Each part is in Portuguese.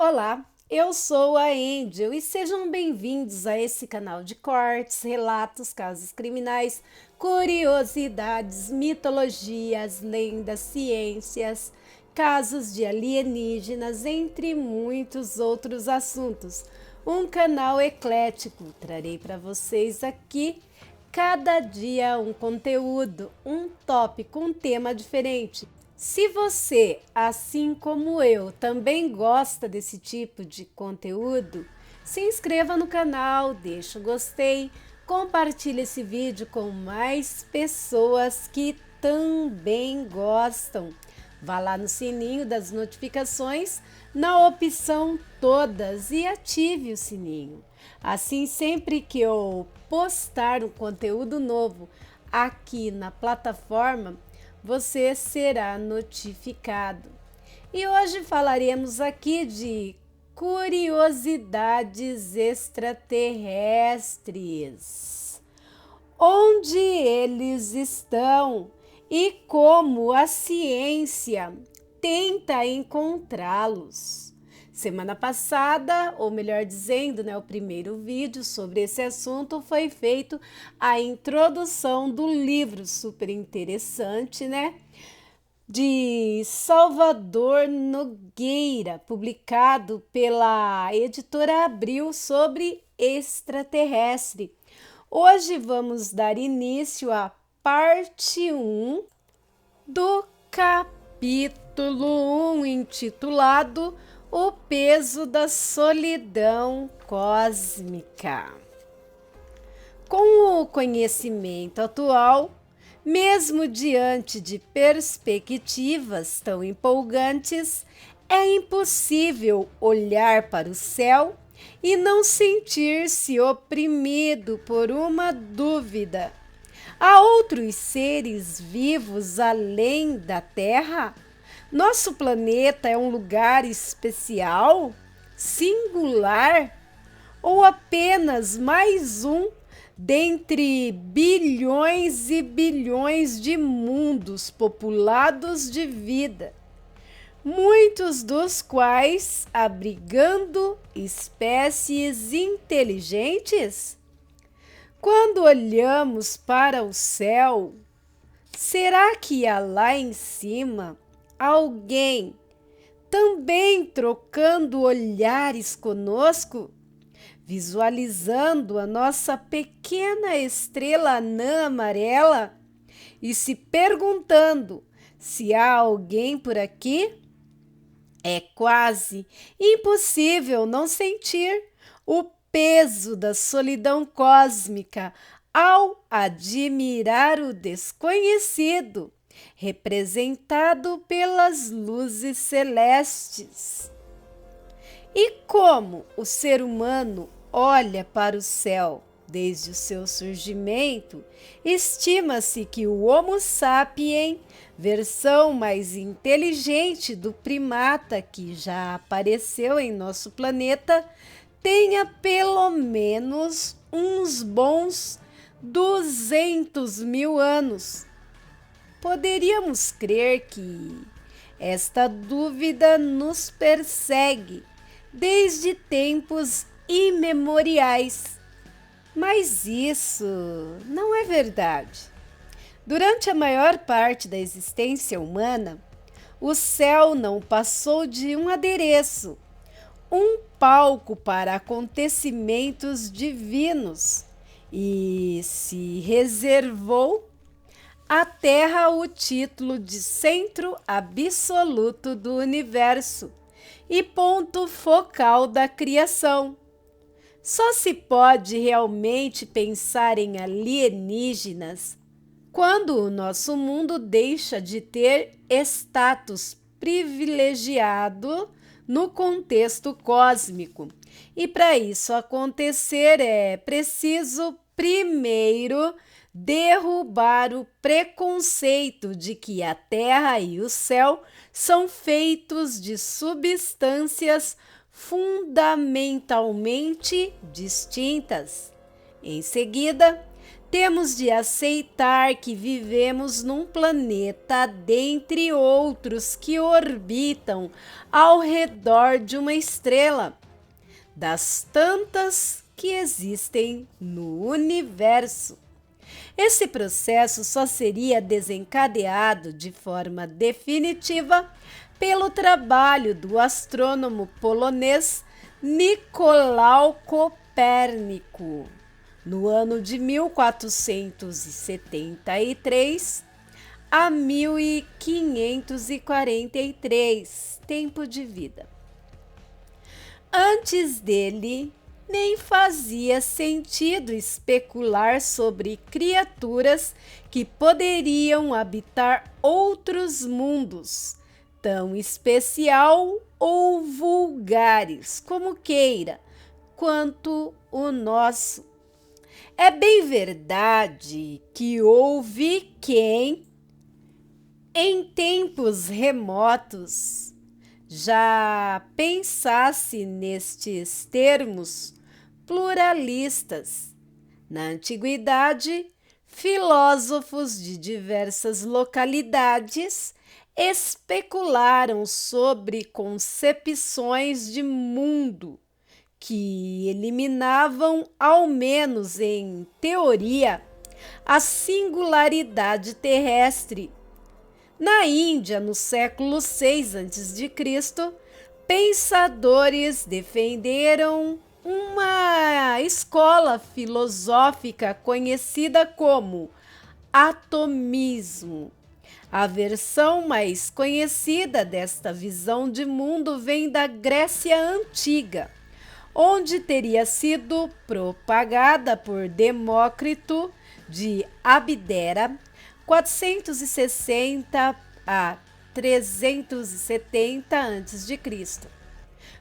Olá, eu sou a Angel e sejam bem-vindos a esse canal de cortes, relatos, casos criminais, curiosidades, mitologias, lendas, ciências, casos de alienígenas, entre muitos outros assuntos. Um canal eclético, trarei para vocês aqui cada dia um conteúdo, um tópico, um tema diferente. Se você, assim como eu, também gosta desse tipo de conteúdo, se inscreva no canal, deixa o gostei, compartilhe esse vídeo com mais pessoas que também gostam. Vá lá no sininho das notificações, na opção todas e ative o sininho. Assim, sempre que eu postar um conteúdo novo aqui na plataforma, você será notificado. E hoje falaremos aqui de curiosidades extraterrestres. Onde eles estão e como a ciência tenta encontrá-los. Semana passada, ou melhor dizendo, o primeiro vídeo sobre esse assunto foi feito a introdução do livro super interessante, de Salvador Nogueira, publicado pela editora Abril sobre extraterrestre. Hoje vamos dar início à parte 1 do capítulo 1, intitulado O Peso da Solidão Cósmica. Com o conhecimento atual, mesmo diante de perspectivas tão empolgantes, é impossível olhar para o céu e não sentir-se oprimido por uma dúvida. Há outros seres vivos além da Terra? Nosso planeta é um lugar especial, singular, ou apenas mais um dentre bilhões e bilhões de mundos populados de vida, muitos dos quais abrigando espécies inteligentes? Quando olhamos para o céu, será que há lá em cima alguém também trocando olhares conosco, visualizando a nossa pequena estrela anã amarela e se perguntando se há alguém por aqui? É quase impossível não sentir o peso da solidão cósmica ao admirar o desconhecido, representado pelas luzes celestes. E como o ser humano olha para o céu desde o seu surgimento, estima-se que o Homo sapiens, versão mais inteligente do primata que já apareceu em nosso planeta, tenha pelo menos uns bons 200 mil anos. Poderíamos crer que esta dúvida nos persegue desde tempos imemoriais, mas isso não é verdade. Durante a maior parte da existência humana, o céu não passou de um adereço, um palco para acontecimentos divinos, e se reservou à Terra o título de centro absoluto do universo e ponto focal da criação. Só se pode realmente pensar em alienígenas quando o nosso mundo deixa de ter status privilegiado no contexto cósmico. E para isso acontecer é preciso primeiro derrubar o preconceito de que a Terra e o céu são feitos de substâncias fundamentalmente distintas. Em seguida, Temos de aceitar que vivemos num planeta dentre outros que orbitam ao redor de uma estrela, das tantas que existem no universo. Esse processo só seria desencadeado de forma definitiva pelo trabalho do astrônomo polonês Nicolau Copérnico, no ano de 1473 a 1543, tempo de vida. Antes dele, nem fazia sentido especular sobre criaturas que poderiam habitar outros mundos, tão especial ou vulgares, como queira, quanto o nosso. É bem verdade que houve quem, em tempos remotos, já pensasse nestes termos pluralistas. Na antiguidade, filósofos de diversas localidades especularam sobre concepções de mundo que eliminavam, ao menos em teoria, a singularidade terrestre. Na Índia, no século VI a.C., pensadores defenderam uma escola filosófica conhecida como atomismo. A versão mais conhecida desta visão de mundo vem da Grécia Antiga, onde teria sido propagada por Demócrito de Abdera, 460 a 370 a.C.,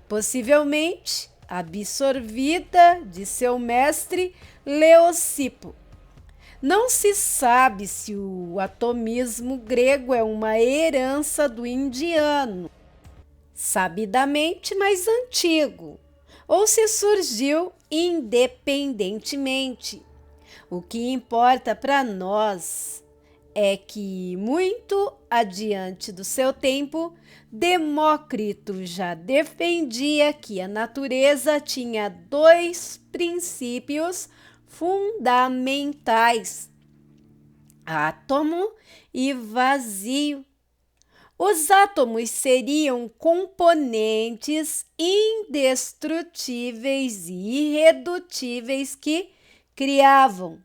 possivelmente absorvida de seu mestre Leucipo. Não se sabe se o atomismo grego é uma herança do indiano, sabidamente mais antigo, ou se surgiu independentemente. O que importa para nós é que, muito adiante do seu tempo, Demócrito já defendia que a natureza tinha dois princípios fundamentais: átomo e vazio. Os átomos seriam componentes indestrutíveis e irredutíveis que criavam,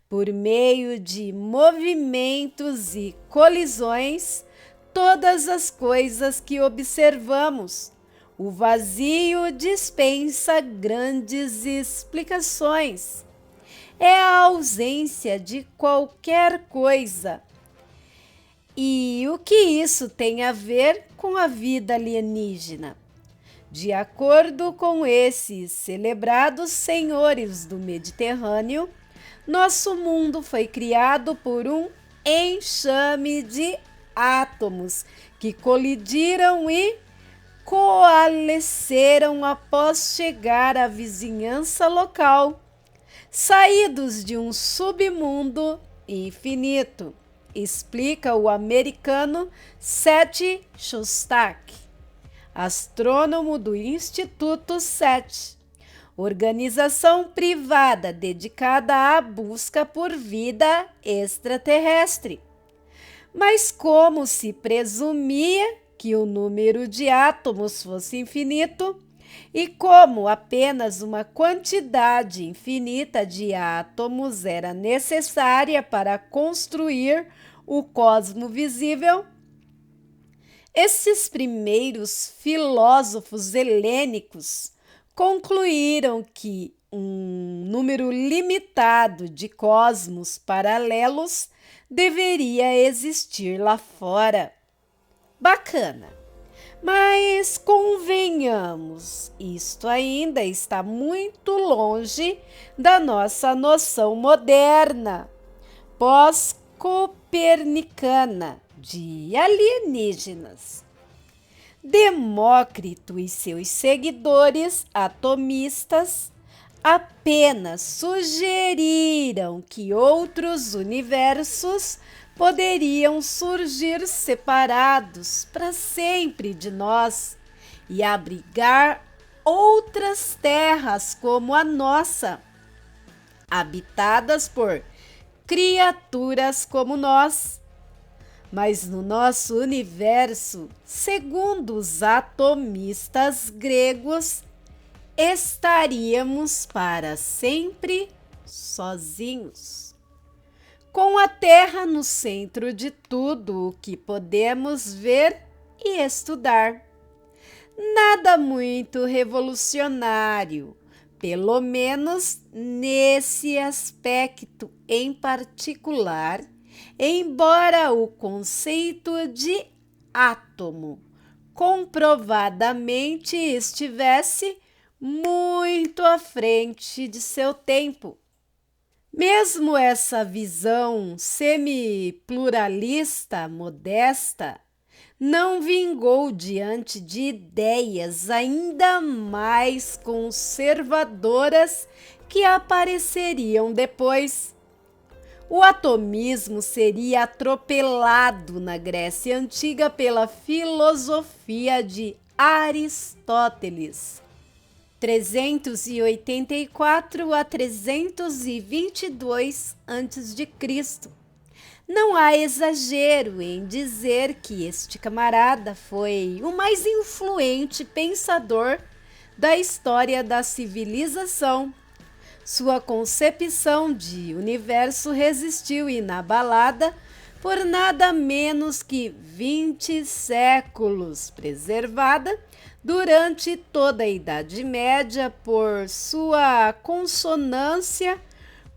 por meio de movimentos e colisões, todas as coisas que observamos. O vazio dispensa grandes explicações. É a ausência de qualquer coisa. E o que isso tem a ver com a vida alienígena? De acordo com esses celebrados senhores do Mediterrâneo, nosso mundo foi criado por um enxame de átomos que colidiram e coalesceram após chegar à vizinhança local, saídos de um submundo infinito, explica o americano Seth Shostak, astrônomo do Instituto SET, organização privada dedicada à busca por vida extraterrestre. Mas como se presumia que o número de átomos fosse infinito, e como apenas uma quantidade infinita de átomos era necessária para construir o cosmo visível, esses primeiros filósofos helênicos concluíram que um número limitado de cosmos paralelos deveria existir lá fora. Bacana, mas convenhamos, isto ainda está muito longe da nossa noção moderna, pós-copernicana, de alienígenas. Demócrito e seus seguidores atomistas apenas sugeriram que outros universos poderiam surgir separados para sempre de nós e abrigar outras terras como a nossa, habitadas por criaturas como nós. Mas no nosso universo, segundo os atomistas gregos, estaríamos para sempre sozinhos, com a Terra no centro de tudo o que podemos ver e estudar. Nada muito revolucionário, pelo menos nesse aspecto em particular, embora o conceito de átomo comprovadamente estivesse muito à frente de seu tempo. Mesmo essa visão semi-pluralista modesta não vingou diante de ideias ainda mais conservadoras que apareceriam depois. O atomismo seria atropelado na Grécia Antiga pela filosofia de Aristóteles, 384 a 322 a.C. Não há exagero em dizer que este camarada foi o mais influente pensador da história da civilização. Sua concepção de universo resistiu inabalada por nada menos que 20 séculos, preservada durante toda a Idade Média por sua consonância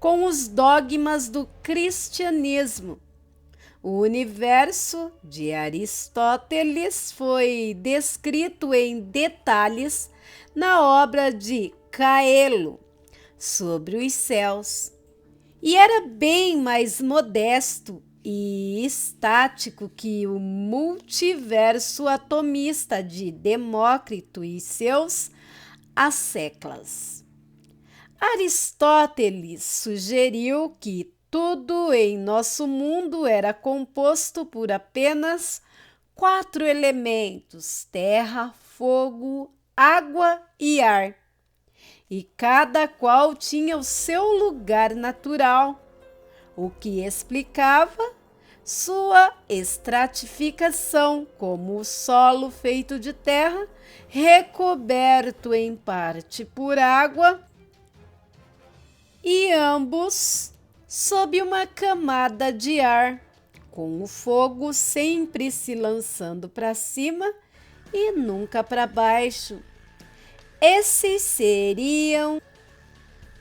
com os dogmas do cristianismo. O universo de Aristóteles foi descrito em detalhes na obra de Caelo, Sobre os Céus, e era bem mais modesto e estático que o multiverso atomista de Demócrito e seus asseclas. Aristóteles sugeriu que tudo em nosso mundo era composto por apenas 4 elementos: terra, fogo, água e ar, e cada qual tinha o seu lugar natural, o que explicava sua estratificação, como o solo feito de terra, recoberto em parte por água, e ambos sob uma camada de ar, com o fogo sempre se lançando para cima e nunca para baixo. Esses seriam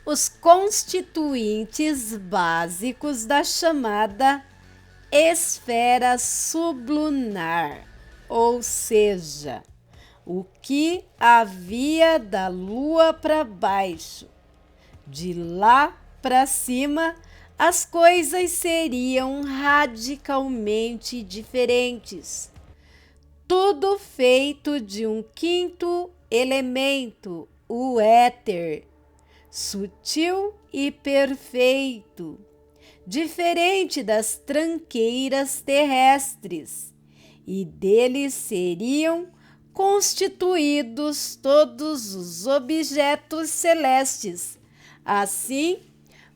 os constituintes básicos da chamada esfera sublunar, ou seja, o que havia da Lua para baixo. De lá para cima, as coisas seriam radicalmente diferentes. Tudo feito de um quinto elemento, o éter, sutil e perfeito, diferente das tranqueiras terrestres, e deles seriam constituídos todos os objetos celestes, assim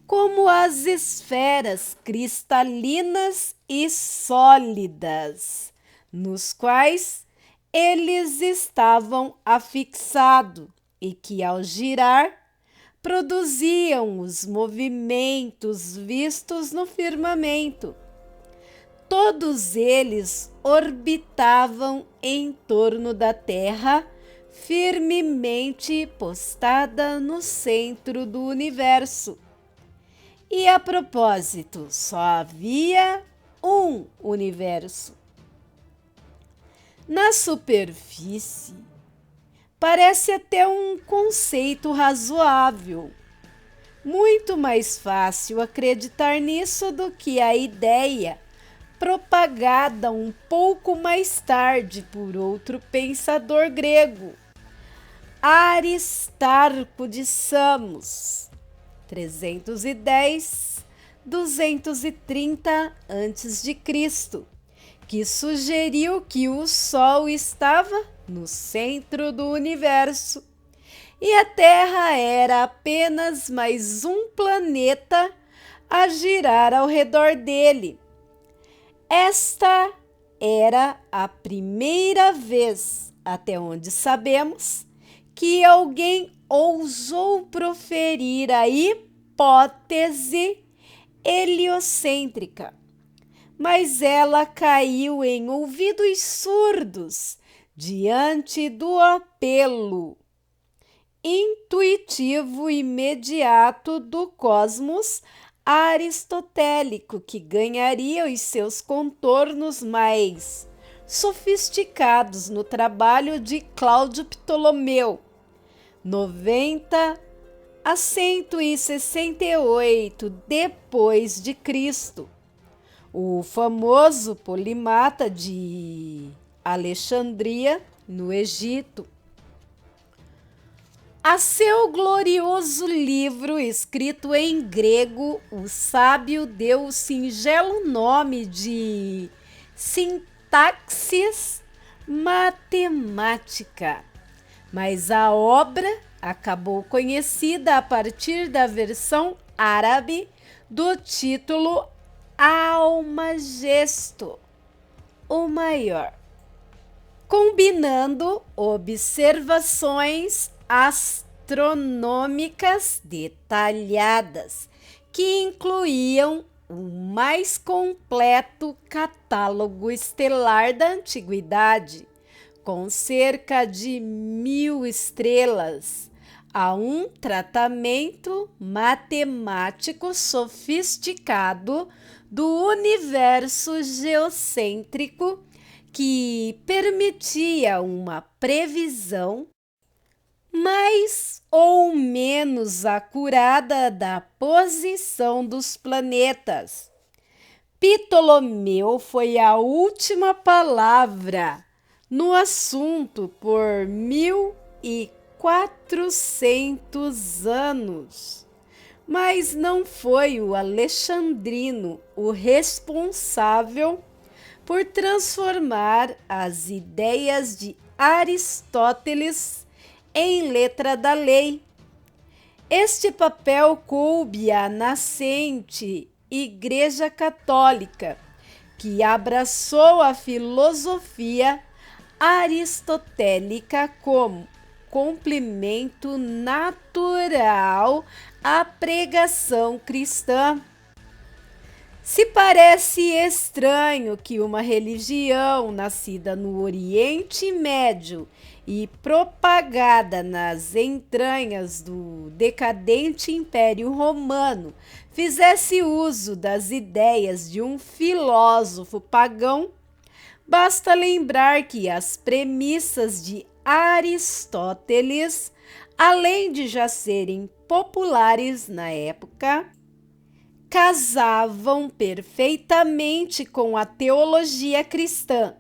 como as esferas cristalinas e sólidas, nos quais eles estavam afixados e que, ao girar, produziam os movimentos vistos no firmamento. Todos eles orbitavam em torno da Terra, firmemente postada no centro do universo. E a propósito, só havia um universo. Na superfície, parece até um conceito razoável. Muito mais fácil acreditar nisso do que a ideia propagada um pouco mais tarde por outro pensador grego, Aristarco de Samos, 310-230 a.C., que sugeriu que o Sol estava no centro do universo e a Terra era apenas mais um planeta a girar ao redor dele. Esta era a primeira vez, até onde sabemos, que alguém ousou proferir a hipótese heliocêntrica, mas ela caiu em ouvidos surdos diante do apelo intuitivo e imediato do cosmos aristotélico, que ganharia os seus contornos mais sofisticados no trabalho de Cláudio Ptolomeu, 90 a 168 depois de Cristo. O famoso polimata de Alexandria, no Egito. A seu glorioso livro, escrito em grego, o sábio deu o singelo nome de Sintaxis Matemática, mas a obra acabou conhecida a partir da versão árabe do título Almagesto, o maior, combinando observações astronômicas detalhadas que incluíam o mais completo catálogo estelar da antiguidade, com cerca de 1000 estrelas, a um tratamento matemático sofisticado do universo geocêntrico que permitia uma previsão mais ou menos acurada da posição dos planetas. Ptolomeu foi a última palavra no assunto por 1400 anos, mas não foi o alexandrino o responsável por transformar as ideias de Aristóteles em letra da lei. Este papel coube à nascente Igreja Católica, que abraçou a filosofia aristotélica como complemento natural à pregação cristã. Se parece estranho que uma religião nascida no Oriente Médio e propagada nas entranhas do decadente Império Romano fizesse uso das ideias de um filósofo pagão, basta lembrar que as premissas de Aristóteles, além de já serem populares na época, casavam perfeitamente com a teologia cristã.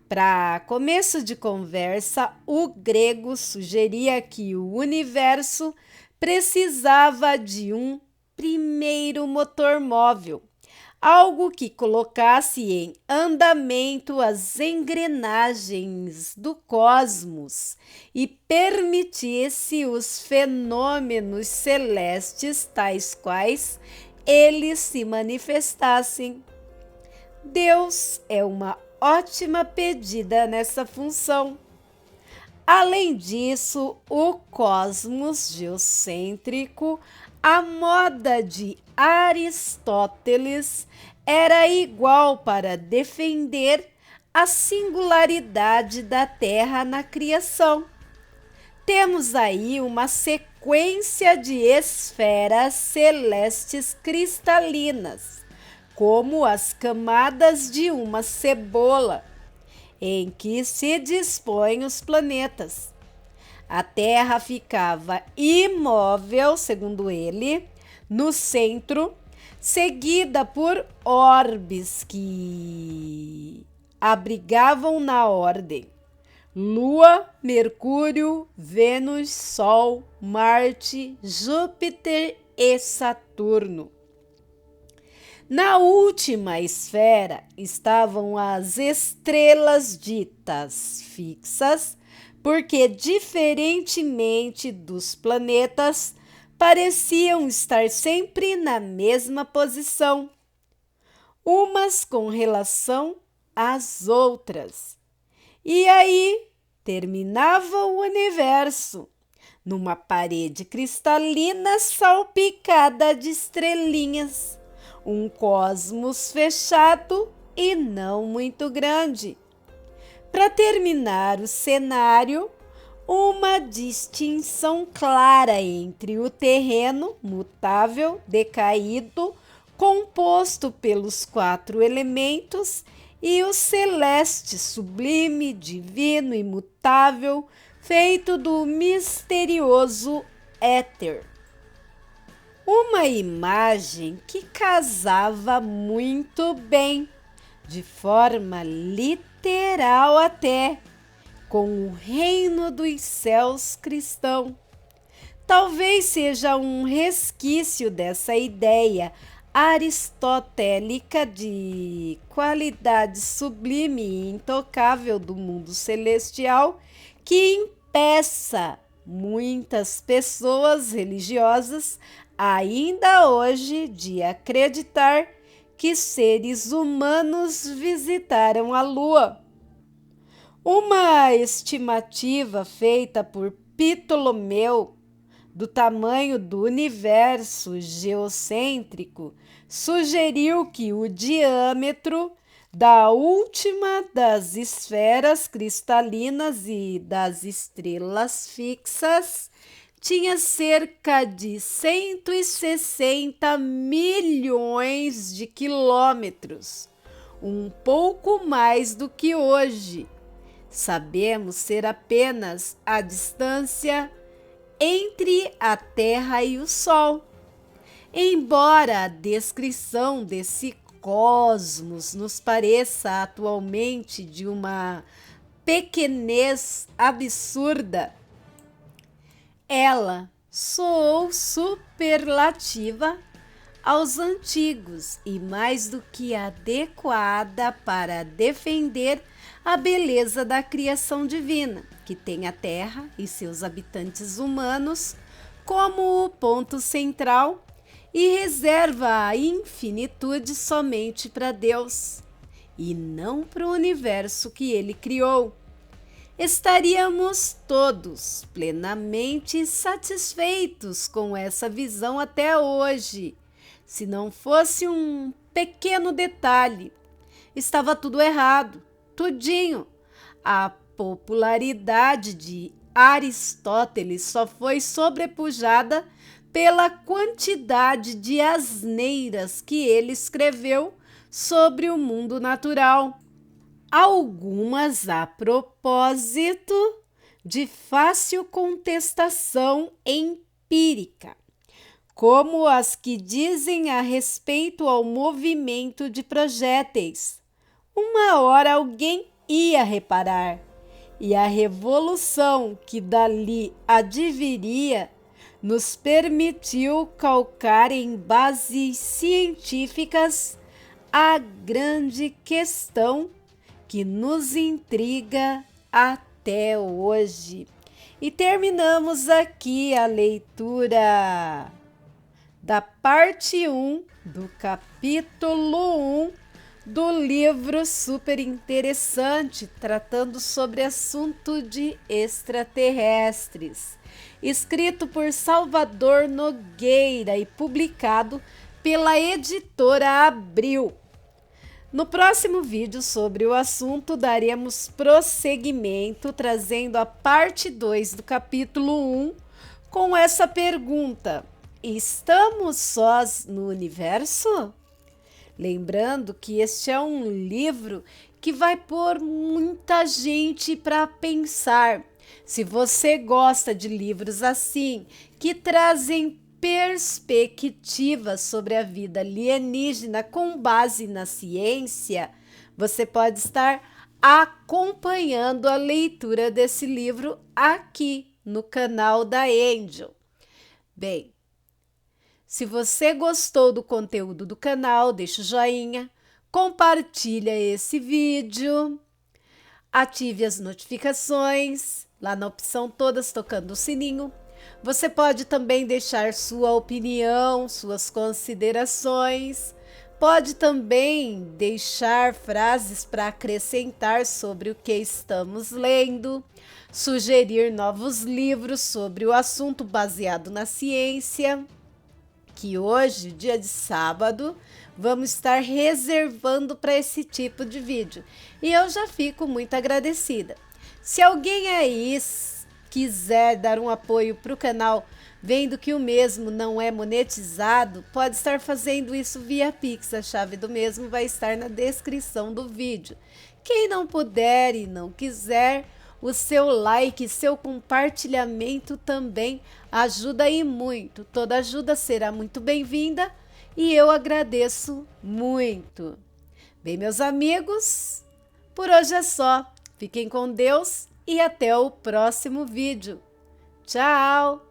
Para começo de conversa, o grego sugeria que o universo precisava de um primeiro motor móvel, algo que colocasse em andamento as engrenagens do cosmos e permitisse os fenômenos celestes tais quais eles se manifestassem. Deus é uma ótima pedida nessa função. Além disso, o cosmos geocêntrico, à moda de Aristóteles, era igual para defender a singularidade da Terra na criação. Temos aí uma sequência de esferas celestes cristalinas, como as camadas de uma cebola, em que se dispõem os planetas. A Terra ficava imóvel, segundo ele, no centro, seguida por orbes que abrigavam na ordem Lua, Mercúrio, Vênus, Sol, Marte, Júpiter e Saturno. Na última esfera estavam as estrelas ditas fixas, porque, diferentemente dos planetas, pareciam estar sempre na mesma posição, umas com relação às outras. E aí terminava o universo, numa parede cristalina salpicada de estrelinhas, um cosmos fechado e não muito grande. Para terminar o cenário, uma distinção clara entre o terreno mutável, decaído, composto pelos 4 elementos, e o celeste, sublime, divino, imutável, feito do misterioso éter. Uma imagem que casava muito bem, de forma literal até, com o reino dos céus cristão. Talvez seja um resquício dessa ideia aristotélica de qualidade sublime e intocável do mundo celestial que impeça muitas pessoas religiosas ainda hoje de acreditar que seres humanos visitaram a Lua. Uma estimativa feita por Ptolomeu do tamanho do universo geocêntrico sugeriu que o diâmetro da última das esferas cristalinas e das estrelas fixas tinha cerca de 160 milhões de quilômetros, um pouco mais do que hoje. Sabemos ser apenas a distância entre a Terra e o Sol. Embora a descrição desse cosmos nos pareça atualmente de uma pequenez absurda, ela soou superlativa aos antigos e mais do que adequada para defender a beleza da criação divina, que tem a Terra e seus habitantes humanos como o ponto central e reserva a infinitude somente para Deus e não para o universo que ele criou. Estaríamos todos plenamente satisfeitos com essa visão até hoje, se não fosse um pequeno detalhe. Estava tudo errado, tudinho. A popularidade de Aristóteles só foi sobrepujada pela quantidade de asneiras que ele escreveu sobre o mundo natural. Algumas a propósito de fácil contestação empírica, como as que dizem a respeito ao movimento de projéteis. Uma hora alguém ia reparar, e a revolução que dali adviria nos permitiu calcar em bases científicas a grande questão que nos intriga até hoje. E terminamos aqui a leitura da parte 1 do capítulo 1 do livro super interessante, tratando sobre assunto de extraterrestres, escrito por Salvador Nogueira e publicado pela editora Abril. No próximo vídeo sobre o assunto, daremos prosseguimento, trazendo a parte 2 do capítulo 1, com essa pergunta: estamos sós no universo? Lembrando que este é um livro que vai pôr muita gente para pensar. Se você gosta de livros assim, que trazem perspectiva sobre a vida alienígena com base na ciência, você pode estar acompanhando a leitura desse livro aqui no canal da Angel. Bem, se você gostou do conteúdo do canal, deixa o joinha, compartilha esse vídeo, ative as notificações, lá na opção todas tocando o sininho. Você pode também deixar sua opinião, suas considerações, pode também deixar frases para acrescentar sobre o que estamos lendo, sugerir novos livros sobre o assunto baseado na ciência, que hoje, dia de sábado, vamos estar reservando para esse tipo de vídeo. E eu já fico muito agradecida. Se alguém aí quiser dar um apoio para o canal, vendo que o mesmo não é monetizado, pode estar fazendo isso via Pix. A chave do mesmo vai estar na descrição do vídeo. Quem não puder e não quiser, o seu like, seu compartilhamento também ajuda aí muito. Toda ajuda será muito bem-vinda e eu agradeço muito. Bem, meus amigos, por hoje é só. Fiquem com Deus e até o próximo vídeo. Tchau!